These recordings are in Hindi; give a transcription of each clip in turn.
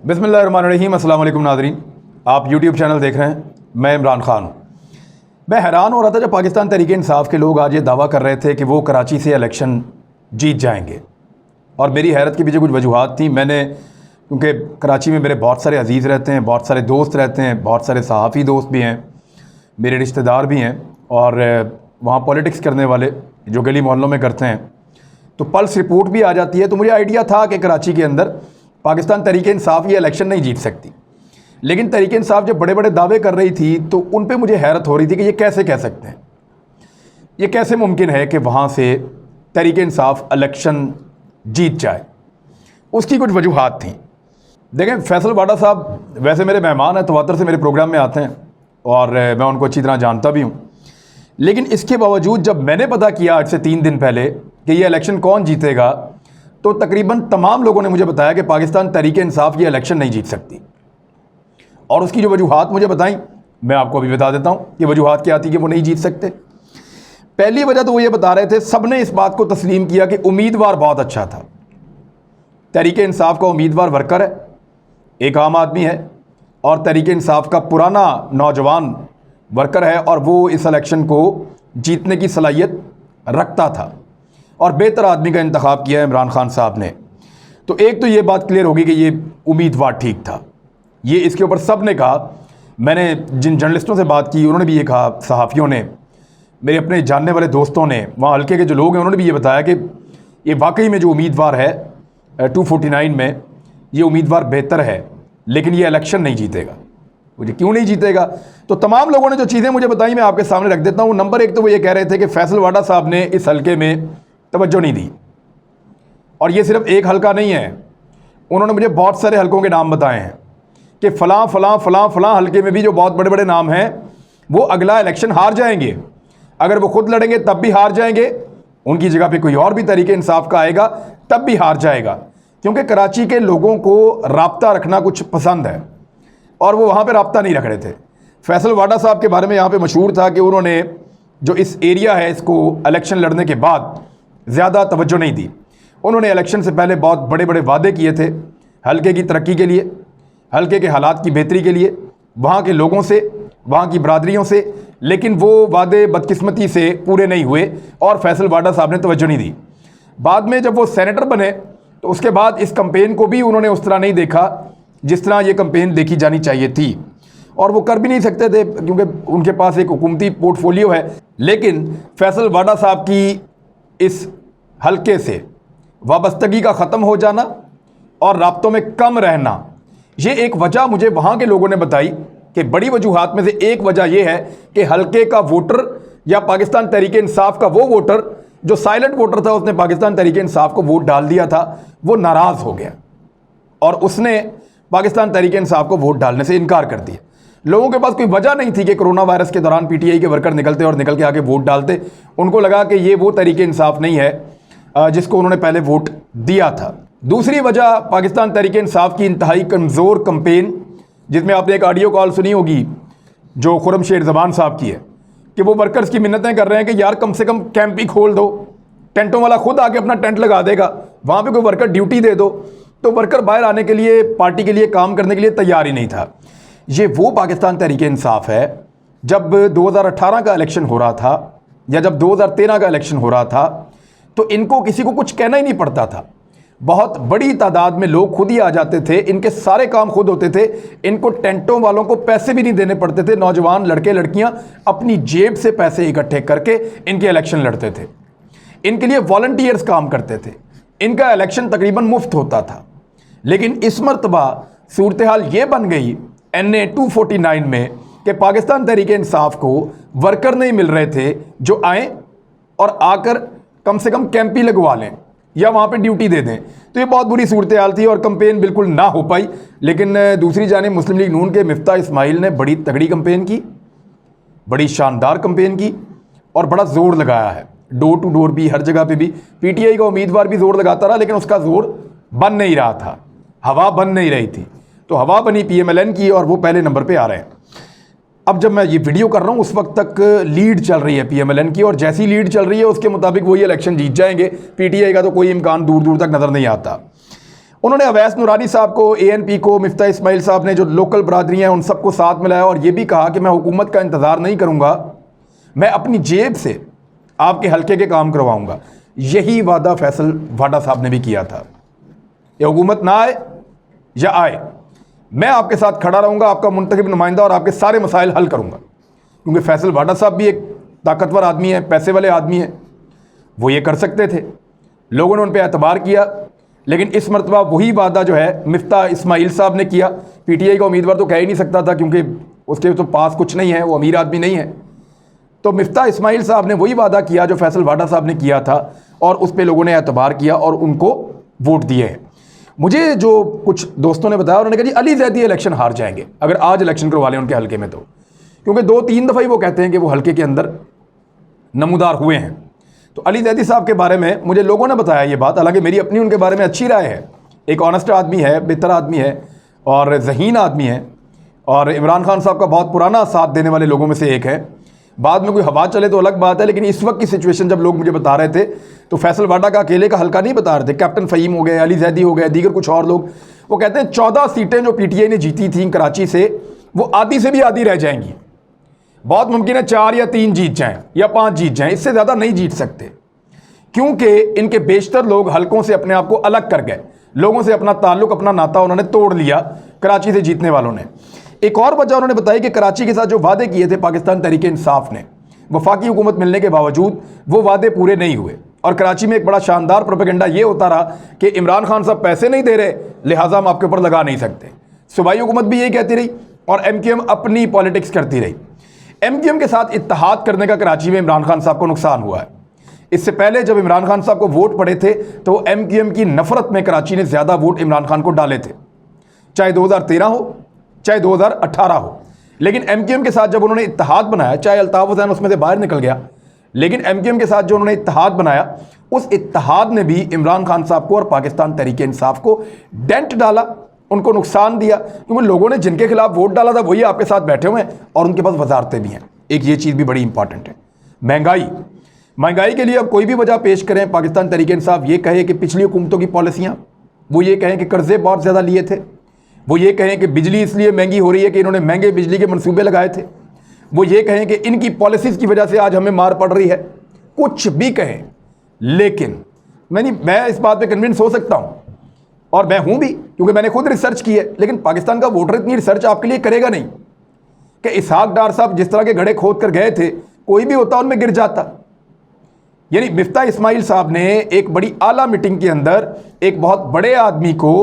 बिस्मिल्लाहिर्रहमानिर्रहीम। अस्सलाम वालेकुम नाज़रीन, आप यूट्यूब चैनल देख रहे हैं। मैं इमरान ख़ान हूँ। मैं हैरान हो रहा था जब पाकिस्तान तहरीक इंसाफ के लोग आज ये दावा कर रहे थे कि वो कराची से इलेक्शन जीत जाएंगे। और मेरी हैरत के पीछे कुछ वजूहात थी। मैंने क्योंकि कराची में मेरे बहुत सारे अजीज़ रहते हैं, बहुत सारे दोस्त रहते हैं, बहुत सारे सहाफ़ी दोस्त भी हैं, मेरे रिश्तेदार भी हैं और वहाँ पॉलिटिक्स करने वाले जो गली मोहल्लों में करते हैं, तो पल्स रिपोर्ट भी आ जाती है। तो मुझे आइडिया था कि कराची के अंदर पाकिस्तान तहरीक इंसाफ ये इलेक्शन नहीं जीत सकती। लेकिन तहरीक इंसाफ जब बड़े बड़े दावे कर रही थी तो उन पे मुझे हैरत हो रही थी कि ये कैसे कह सकते हैं, ये कैसे मुमकिन है कि वहाँ से तहरीक इंसाफ इलेक्शन जीत जाए। उसकी कुछ वजूहात थी। देखें, फैसल वाडा साहब वैसे मेरे मेहमान हैं, तवातर से मेरे प्रोग्राम में आते हैं और मैं उनको अच्छी तरह जानता भी हूँ। लेकिन इसके बावजूद जब मैंने पता किया आज से 3 दिन पहले कि ये इलेक्शन कौन जीतेगा, तो तकरीबन तमाम लोगों ने मुझे बताया कि पाकिस्तान तहरीक इंसाफ ये इलेक्शन नहीं जीत सकती। और उसकी जो वजूहात मुझे बताई, मैं आपको अभी बता देता हूँ कि वजूहात क्या थी कि वो नहीं जीत सकते। पहली वजह तो वो ये बता रहे थे, सब ने इस बात को तस्लीम किया कि उम्मीदवार बहुत अच्छा था। तहरीक इंसाफ का उम्मीदवार वर्कर है, एक आम आदमी है और तहरीक इंसाफ का पुराना नौजवान वर्कर है और वो इस इलेक्शन को जीतने की सलाहियत रखता था और बेहतर आदमी का इंतखाब किया है इमरान खान साहब ने। तो एक तो ये बात क्लियर होगी कि ये उम्मीदवार ठीक था। ये इसके ऊपर सब ने कहा। मैंने जिन जर्नलिस्टों से बात की उन्होंने भी ये कहा, सहाफ़ियों ने, मेरे अपने जानने वाले दोस्तों ने, वहाँ हल्के के जो लोग हैं उन्होंने भी ये बताया कि ये वाकई में जो उम्मीदवार है 249 में, ये उम्मीदवार बेहतर है, लेकिन ये इलेक्शन नहीं जीतेगा। मुझे क्यों नहीं जीतेगा, तो तमाम लोगों ने जो चीज़ें मुझे बताई मैं आपके सामने रख देता हूँ। नंबर 1 तो वो ये कह रहे थे कि फैसल वाडा साहब ने इस हल्के में तवज्जो नहीं दी। और ये सिर्फ एक हल्का नहीं है, उन्होंने मुझे बहुत सारे हल्कों के नाम बताए हैं कि फ़लाँ फ़लाँ फ़लाँ फ़लाँ हल्के में भी जो बहुत बड़े बड़े नाम हैं वो अगला इलेक्शन हार जाएंगे। अगर वो खुद लड़ेंगे तब भी हार जाएंगे, उनकी जगह पे कोई और भी तहरीक इंसाफ का आएगा तब भी हार जाएगा। क्योंकि कराची के लोगों को राब्ता रखना कुछ पसंद है और वो वहाँ पर राब्ता नहीं रख रहे थे। फैसल वाडा साहब के बारे में यहाँ पर मशहूर था कि उन्होंने जो इस एरिया है इसको इलेक्शन लड़ने के बाद ज़्यादा तवज्जो नहीं दी। उन्होंने इलेक्शन से पहले बहुत बड़े बड़े वादे किए थे हल्के की तरक्की के लिए, हल्के के हालात की बेहतरी के लिए, वहाँ के लोगों से, वहाँ की बरादरियों से, लेकिन वो वादे बदकिस्मती से पूरे नहीं हुए और फैसल वाडा साहब ने तवज्जो नहीं दी। बाद में जब वो सेनेटर बने तो उसके बाद इस कैंपेन को भी उन्होंने उस तरह नहीं देखा जिस तरह ये कैंपेन देखी जानी चाहिए थी। और वो कर भी नहीं सकते थे क्योंकि उनके पास एक हुकूमती पोर्टफोलियो है। लेकिन फैसल वाडा साहब की इस हल्के से वाबस्तगी का ख़त्म हो जाना और राब्तों में कम रहना, ये एक वजह मुझे वहाँ के लोगों ने बताई कि बड़ी वजूहात में से एक वजह यह है कि हल्के का वोटर या पाकिस्तान तहरीक इंसाफ का वो वोटर जो साइलेंट वोटर था, उसने पाकिस्तान तहरीक इंसाफ को वोट डाल दिया था, वो नाराज़ हो गया और उसने पाकिस्तान तहरीक इंसाफ को वोट डालने से इनकार कर दिया। लोगों के पास कोई वजह नहीं थी कि कोरोना वायरस के दौरान पीटीआई के वर्कर निकलते और निकल के आके वोट डालते। उनको लगा कि ये वो तहरीक इंसाफ नहीं है जिसको उन्होंने पहले वोट दिया था। दूसरी वजह पाकिस्तान तहरीक इंसाफ की इंतहाई कमज़ोर कैंपेन, जिसमें आपने एक ऑडियो कॉल सुनी होगी जो खुर्रमशेर ज़बान साहब की है कि वो वर्कर्स की मिन्नतें कर रहे हैं कि यार कम से कम कैंप ही खोल दो, टेंटों वाला खुद आके अपना टेंट लगा देगा, वहाँ पर कोई वर्कर ड्यूटी दे दो। तो वर्कर बाहर आने के लिए, पार्टी के लिए काम करने के लिए तैयार ही नहीं था। ये वो पाकिस्तान तहरीक इंसाफ है जब 2018 का इलेक्शन हो रहा था या जब 2013 का इलेक्शन हो रहा था तो इनको किसी को कुछ कहना ही नहीं पड़ता था। बहुत बड़ी तादाद में लोग खुद ही आ जाते थे, इनके सारे काम खुद होते थे, इनको टेंटों वालों को पैसे भी नहीं देने पड़ते थे। नौजवान लड़के लड़कियां अपनी जेब से पैसे इकट्ठे करके इनके इलेक्शन लड़ते थे। इनके लिए वॉलंटियर्स काम करते थे। इनका इलेक्शन तकरीबन मुफ्त होता था। लेकिन इस मरतबा सूरत हाल ये बन गई NA 249 में कि पाकिस्तान तहरीक इंसाफ को वर्कर नहीं मिल रहे थे जो आएँ और आकर कम से कम कैंप ही लगवा लें या वहाँ पे ड्यूटी दे दें। तो ये बहुत बुरी सूरत हाल थी और कैंपेन बिल्कुल ना हो पाई। लेकिन दूसरी जानिब मुस्लिम लीग नून के मिफ्ता इस्माइल ने बड़ी तगड़ी कैंपेन की, बड़ी शानदार कैंपेन की और बड़ा ज़ोर लगाया है। डोर टू डोर भी, हर जगह पे भी पीटीआई का उम्मीदवार भी ज़ोर लगाता रहा, लेकिन उसका ज़ोर बन नहीं रहा था, हवा बन नहीं रही थी। तो हवा बनी PMLN की और वो पहले नंबर पे आ रहे हैं। अब जब मैं ये वीडियो कर रहा हूँ उस वक्त तक लीड चल रही है PMLN की और जैसी लीड चल रही है उसके मुताबिक वही इलेक्शन जीत जाएंगे। PTI का तो कोई इम्कान दूर दूर तक नज़र नहीं आता। उन्होंने अवैस नूरानी साहब को, ANP को, मिफ्ता इस्माइल साहब ने जो लोकल बरादरियाँ हैं उन सबको साथ मिलाया और ये भी कहा कि मैं हुकूमत का इंतज़ार नहीं करूँगा, मैं अपनी जेब से आपके हल्के के काम करवाऊँगा। यही वादा फैसल वाडा साहब ने भी किया था, ये हुकूमत ना आए या आए, मैं आपके साथ खड़ा रहूँगा, आपका मुंतखब नुमाइंदा, और आपके सारे मसाइल हल करूँगा। क्योंकि फैसल वाडा साहब भी एक ताकतवर आदमी है, पैसे वाले आदमी हैं, वो ये कर सकते थे। लोगों ने उन पर एतबार किया, लेकिन इस मरतबा वही वादा जो है मिफ्ता इस्माइल साहब ने किया। PTI का उम्मीदवार तो कह ही नहीं सकता था, क्योंकि उसके तो पास कुछ नहीं है, वो अमीर आदमी नहीं है। तो मिफ्ता इस्माइल साहब ने वही वादा किया जो फैसल वाडा साहब ने किया था, और उस पर लोगों ने एतबार किया और उनको वोट दिए हैं। मुझे जो कुछ दोस्तों ने बताया, उन्होंने कहा जी अली जैदी इलेक्शन हार जाएंगे अगर आज इलेक्शन करवा लें उनके हल्के में, तो क्योंकि 2-3 दफ़ा ही वो कहते हैं कि वो हल्के के अंदर नमूदार हुए हैं। तो अली जैदी साहब के बारे में मुझे लोगों ने बताया ये बात, हालांकि मेरी अपनी उनके बारे में अच्छी राय है। एक ऑनेस्ट आदमी है, बेहतर आदमी है और ज़हीन आदमी है, और इमरान खान साहब का बहुत पुराना साथ देने वाले लोगों में से एक है। बाद में कोई हवा चले तो अलग बात है, लेकिन इस वक्त की सिचुएशन जब लोग मुझे बता रहे थे तो फैसल वाडा का अकेले का हल्का नहीं बता रहे थे, कैप्टन फ़हीम हो गए, अली जैदी हो गए, दीगर कुछ और लोग। वो कहते हैं 14 सीटें जो PTI ने जीती थी कराची से, वो आधी से भी आधी रह जाएंगी। बहुत मुमकिन है 4 या 3 जीत जाएं या 5 जीत जाएं, इससे ज़्यादा नहीं जीत सकते, क्योंकि इनके बेशतर लोग हल्कों से अपने आप को अलग कर गए, लोगों से अपना ताल्लुक, अपना नाता उन्होंने तोड़ लिया कराची से जीतने वालों ने। एक और वजह उन्होंने बताई कि कराची के साथ जो वादे किए थे पाकिस्तान तहरीक इंसाफ ने, वफाकी हुकूमत मिलने के बावजूद वो वादे पूरे नहीं हुए, और कराची में एक बड़ा शानदार प्रोपेगेंडा ये होता रहा कि इमरान खान साहब पैसे नहीं दे रहे, लिहाजा हम आपके ऊपर लगा नहीं सकते। सूबाई हुकूमत भी यही कहती रही और MQM अपनी पॉलिटिक्स करती रही। MQM के साथ इत्तेहाद करने का कराची में इमरान खान साहब को नुकसान हुआ है। इससे पहले जब इमरान खान साहब को वोट पड़े थे तो MQM की नफरत में कराची ने ज़्यादा वोट इमरान खान को डाले थे, चाहे 2013 हो चाहे 2018 हो। लेकिन MQM के साथ जब उन्होंने इत्तेहाद बनाया, चाहे अल्ताफ़ हुसैन उसमें से बाहर निकल गया, लेकिन MQM के साथ जो उन्होंने इत्तेहाद बनाया, उस इत्तेहाद ने भी इमरान खान साहब को और पाकिस्तान तहरीक इंसाफ को डेंट डाला, उनको नुकसान दिया, क्योंकि लोगों ने जिनके खिलाफ वोट डाला था वही आपके साथ बैठे हुए हैं और उनके पास वजारतें भी हैं। एक ये चीज़ भी बड़ी इंपॉर्टेंट है। महंगाई के लिए अब कोई भी वजह पेश करें, पाकिस्तान तहरीक इंसाफ ये कहे कि पिछली हुकूमतों की पॉलिसियाँ, वो ये कहें कि कर्जे बहुत ज़्यादा लिए थे, वो ये कहें कि बिजली इसलिए महंगी हो रही है कि इन्होंने महंगे बिजली के मंसूबे लगाए थे, वो ये कहें कि इनकी पॉलिसीज़ की वजह से आज हमें मार पड़ रही है, कुछ भी कहें, लेकिन मैं इस बात पे कन्विंस हो सकता हूँ, और मैं हूँ भी, क्योंकि मैंने खुद रिसर्च की है। लेकिन पाकिस्तान का वोटर इतनी रिसर्च आपके लिए करेगा नहीं कि इसहाक डार साहब जिस तरह के गड्ढे खोद कर गए थे, कोई भी होता उनमें गिर जाता। यानी मिफ्ता इस्माइल साहब ने एक बड़ी आला मीटिंग के अंदर एक बहुत बड़े आदमी को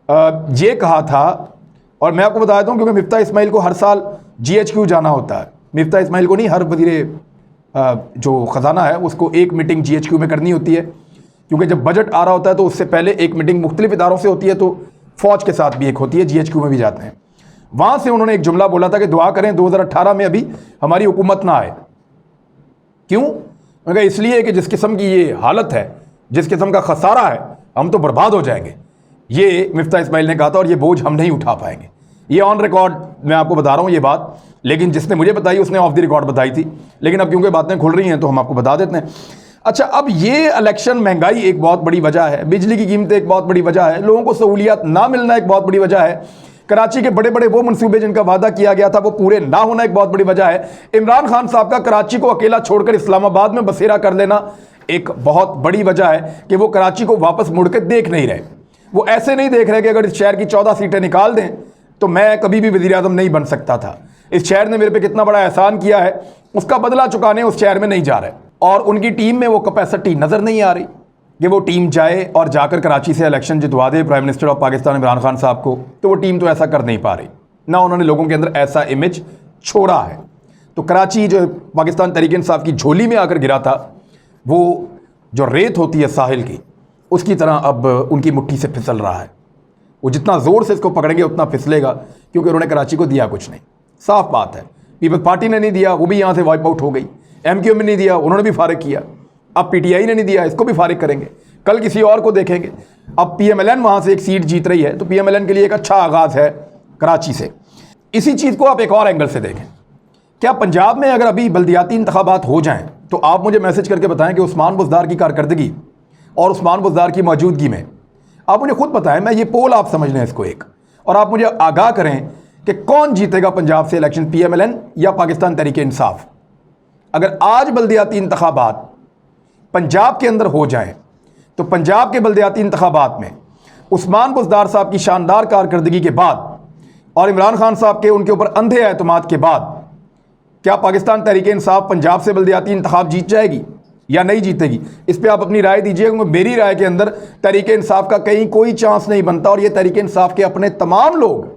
ये कहा था, और मैं आपको बता देता हूँ, क्योंकि मिफ्ता इस्माइल को हर साल GHQ जाना होता है। मिफ्ता इस्माइल को नहीं, हर वज़ीर जो ख़जाना है उसको एक मीटिंग GHQ में करनी होती है, क्योंकि जब बजट आ रहा होता है तो उससे पहले एक मीटिंग मुख्तलिफ इदारों से होती है, तो फ़ौज के साथ भी एक होती है, GHQ में भी जाते हैं। वहाँ से उन्होंने एक जुमला बोला था कि दुआ करें 2018 में अभी हमारी हुकूमत ना आए। क्यों? मगर इसलिए कि जिस किस्म की ये हालत है, जिस किस्म का खसारा है, हम तो बर्बाद हो जाएंगे, ये मिफ्ता इस्माइल ने कहा था, और ये बोझ हम नहीं उठा पाएंगे। ये ऑन रिकॉर्ड मैं आपको बता रहा हूँ ये बात, लेकिन जिसने मुझे बताई उसने ऑफ द रिकॉर्ड बताई थी, लेकिन अब क्योंकि बातें खुल रही हैं तो हम आपको बता देते हैं। अच्छा, अब ये इलेक्शन, महंगाई एक बहुत बड़ी वजह है, बिजली की कीमतें एक बहुत बड़ी वजह है, लोगों को सहूलियात ना मिलना एक बहुत बड़ी वजह है, कराची के बड़े बड़े वो मंसूबे जिनका वादा किया गया था वो पूरे ना होना एक बहुत बड़ी वजह है, इमरान खान साहब का कराची को अकेला छोड़कर इस्लामाबाद में बसेरा कर लेना एक बहुत बड़ी वजह है कि वो कराची को वापस मुड़ के देख नहीं रहे। वो ऐसे नहीं देख रहे कि अगर इस शहर की 14 सीटें निकाल दें तो मैं कभी भी वज़ीर आज़म नहीं बन सकता था। इस शहर ने मेरे पे कितना बड़ा एहसान किया है, उसका बदला चुकाने उस शहर में नहीं जा रहे, और उनकी टीम में वो कैपेसिटी नज़र नहीं आ रही कि वो टीम जाए और जाकर कराची से इलेक्शन जितवा दे prime minister of Pakistan Imran Khan साहब को। तो वो टीम तो ऐसा कर नहीं पा रही, ना उन्होंने लोगों के अंदर ऐसा इमेज छोड़ा है। तो कराची जो पाकिस्तान तहरीक इंसाफ की झोली में आकर गिरा था, वो जो रेत होती है साहिल की, उसकी तरह अब उनकी मुट्ठी से फिसल रहा है। वो जितना ज़ोर से इसको पकड़ेंगे उतना फिसलेगा, क्योंकि उन्होंने कराची को दिया कुछ नहीं। साफ बात है, पीपल्स पार्टी ने नहीं दिया, वो भी यहाँ से वाइप आउट हो गई। MQM ने नहीं दिया, उन्होंने भी फारिग किया। अब PTI ने नहीं दिया, इसको भी फारिग करेंगे, कल किसी और को देखेंगे। अब PMLN वहाँ से एक सीट जीत रही है, तो PMLN के लिए एक अच्छा आगाज़ है कराची से। इसी चीज़ को आप एक और एंगल से देखें, क्या पंजाब में अगर अभी बल्दियाती इंतखाबात हो जाएं तो आप मुझे मैसेज करके बताएं कि उस्मान बुज़दार की कारकर्दगी और उस्मान बुज़दार की मौजूदगी में आप मुझे खुद बताएं, मैं ये पोल आप समझ लें इसको एक, और आप मुझे आगाह करें कि कौन जीतेगा पंजाब से इलेक्शन, PMLN या पाकिस्तान तहरीक इंसाफ। अगर आज बल्दियाती इंतखाबात पंजाब के अंदर हो जाएं तो पंजाब के बल्दियाती इंतखाबात में उस्मान बुज़दार साहब की शानदार कारकर्दगी के बाद और इमरान खान साहब के उनके ऊपर अंधे एतमाद के बाद क्या पाकिस्तान तहरीक इंसाफ पंजाब से बल्दियाती इंतखाब जीत जाएगी या नहीं जीतेगी? इस पर आप अपनी राय दीजिए, क्योंकि मेरी राय के अंदर तहरीक इंसाफ का कहीं कोई चांस नहीं बनता। और ये तहरीक इंसाफ के अपने तमाम लोग,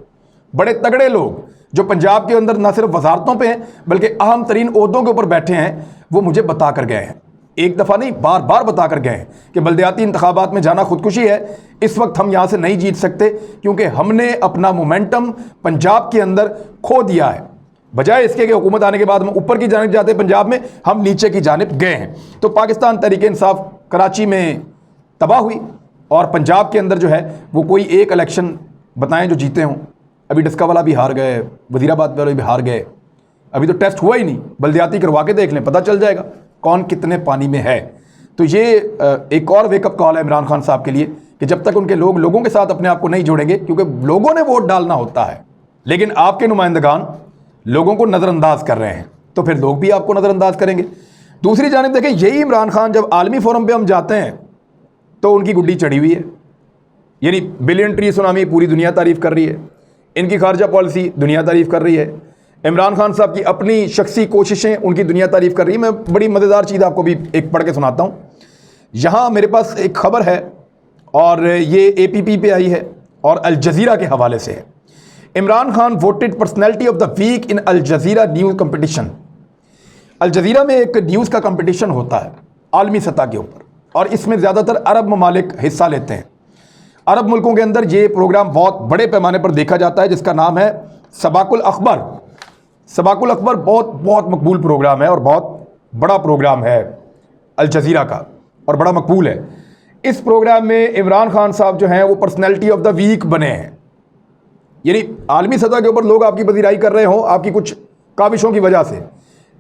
बड़े तगड़े लोग जो पंजाब के अंदर न सिर्फ वजारतों पे हैं बल्कि अहम तरीन ओहदों के ऊपर बैठे हैं, वो मुझे बता कर गए हैं, एक दफ़ा नहीं बार बार बता कर गए हैं कि बल्दियाती इंतखाबात में जाना खुदकुशी है। इस वक्त हम यहाँ से नहीं जीत सकते क्योंकि हमने अपना मोमेंटम पंजाब के अंदर खो दिया है। बजाय इसके कि हुकूमत आने के बाद हम ऊपर की जानिब जाते पंजाब में, हम नीचे की जानिब गए हैं। तो पाकिस्तान तहरीक इंसाफ कराची में तबाह हुई और पंजाब के अंदर जो है वो कोई एक इलेक्शन बताएं जो जीते हों। अभी डस्का वाला भी हार गए, वजीराबाद वाले भी हार गए, अभी तो टेस्ट हुआ ही नहीं। बल्दियाती करवा के देख लें, पता चल जाएगा कौन कितने पानी में है। तो ये एक और वेकअप कॉल है इमरान खान साहब के लिए कि जब तक उनके लोग लोगों के साथ अपने आप को नहीं जोड़ेंगे, क्योंकि लोगों ने वोट डालना होता है, लेकिन आपके नुमाइंदगान लोगों को नज़रअंदाज कर रहे हैं, तो फिर लोग भी आपको नज़रअंदाज करेंगे। दूसरी जानिब देखें, यही इमरान खान जब आलमी फोरम पे हम जाते हैं तो उनकी गुड्डी चढ़ी हुई है, यानी बिलियन ट्री सुनामी पूरी दुनिया तारीफ़ कर रही है, इनकी खारजा पॉलिसी दुनिया तारीफ़ कर रही है, इमरान खान साहब की अपनी शख्सी कोशिशें उनकी दुनिया तारीफ़ कर रही है। मैं बड़ी मज़ेदार चीज़ आपको भी एक पढ़ के सुनाता हूँ। यहाँ मेरे पास एक ख़बर है और ये APP पे आई है और अल जज़ीरा के हवाले से है। Imran Khan voted personality of the week in Al Jazeera news competition. Al Jazeera में एक न्यूज़ का कंपटिशन होता है आलमी सतह के ऊपर, और इसमें ज़्यादातर अरब ममालिक हिस्सा लेते हैं। अरब मुल्कों के अंदर ये प्रोग्राम बहुत बड़े पैमाने पर देखा जाता है, जिसका नाम है सबाकुल अखबर। सबाकुल अखबर बहुत मकबूल प्रोग्राम है और बहुत बड़ा प्रोग्राम है अल जज़ीरा का, और बड़ा मकबूल है। इस प्रोग्राम में इमरान खान साहब जो हैं वो पर्सनैलिटी ऑफ द वीक बने हैं, यानी आलमी सतह के ऊपर लोग आपकी पजीराई कर रहे हों आपकी कुछ काविशों की वजह से,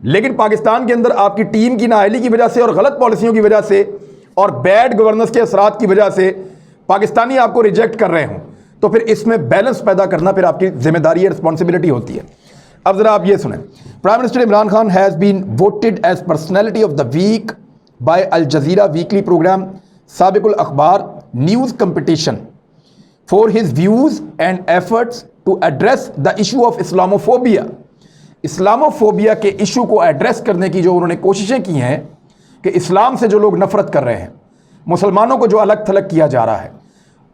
लेकिन पाकिस्तान के अंदर आपकी टीम की नाअहली की वजह से और गलत पॉलिसियों की वजह से और बैड गवर्नेंस के असरात की वजह से पाकिस्तानी आपको रिजेक्ट कर रहे हों, तो फिर इसमें बैलेंस पैदा करना फिर आपकी जिम्मेदारी है, रिस्पॉन्सिबिलिटी होती है। अब जरा आप ये सुनें, prime minister Imran Khan has been voted as personality of the week by Al Jazeera weekly programme साबिकुल अखबार news competition for his views and efforts to address the issue of Islamophobia. Islamophobia के इशू को एड्रेस करने की जो उन्होंने कोशिशें की हैं कि इस्लाम से जो लोग नफरत कर रहे हैं, मुसलमानों को जो अलग थलग किया जा रहा है,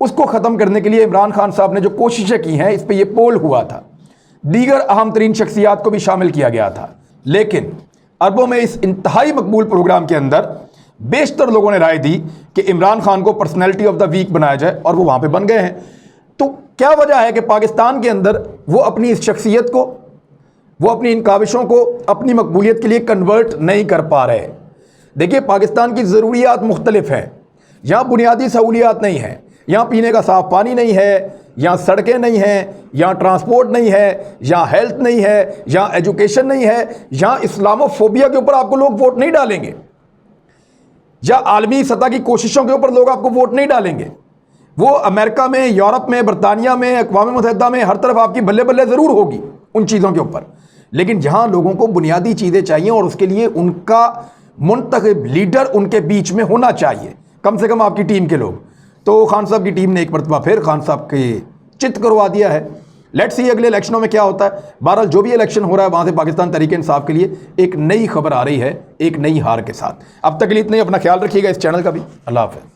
उसको ख़त्म करने के लिए इमरान खान साहब ने जो कोशिशें की हैं, इस पर यह पोल हुआ था, दीगर अहम तरीन शख्सियात को भी शामिल किया गया था। लेकिन अरबों में इस इंतहाई मकबूल प्रोग्राम के अंदर बेशतर लोगों ने राय दी कि इमरान खान को पर्सनैलिटी ऑफ द वीक बनाया जाए, और वो वहाँ पे बन गए हैं। तो क्या वजह है कि पाकिस्तान के अंदर वो अपनी इस शख्सियत को, वो अपनी इन काविशों को अपनी मकबूलियत के लिए कन्वर्ट नहीं कर पा रहे? देखिए, पाकिस्तान की ज़रूरियात मुख्तलिफ हैं। यहाँ बुनियादी सहूलियात नहीं है, यहाँ पीने का साफ़ पानी नहीं है, यहाँ सड़कें नहीं हैं, यहाँ ट्रांसपोर्ट नहीं है, यहाँ हेल्थ नहीं है, यहाँ एजुकेशन नहीं है, यहाँ इस्लामोफोबिया के ऊपर आपको लोग वोट नहीं डालेंगे, या आलमी सतह की कोशिशों के ऊपर लोग आपको वोट नहीं डालेंगे। वो अमेरिका में, यूरोप में, बरतानिया में, अक़वाम मुत्तहिदा में, हर तरफ आपकी बल्ले बल्ले ज़रूर होगी उन चीज़ों के ऊपर, लेकिन जहाँ लोगों को बुनियादी चीज़ें चाहिए और उसके लिए उनका मुंतखब लीडर उनके बीच में होना चाहिए, कम से कम आपकी टीम के लोग। तो खान साहब की टीम ने एक मरतबा फिर खान साहब के चित करवा दिया है। लेट्स सी अगले इलेक्शनों में क्या होता है। बहरहाल जो भी इलेक्शन हो रहा है वहाँ से पाकिस्तान तहरीक इंसाफ के लिए एक नई खबर आ रही है, एक नई हार के साथ। अब तक के लिए इतना ही, अपना ख्याल रखिएगा, इस चैनल का भी। अल्लाह हाफ़िज़।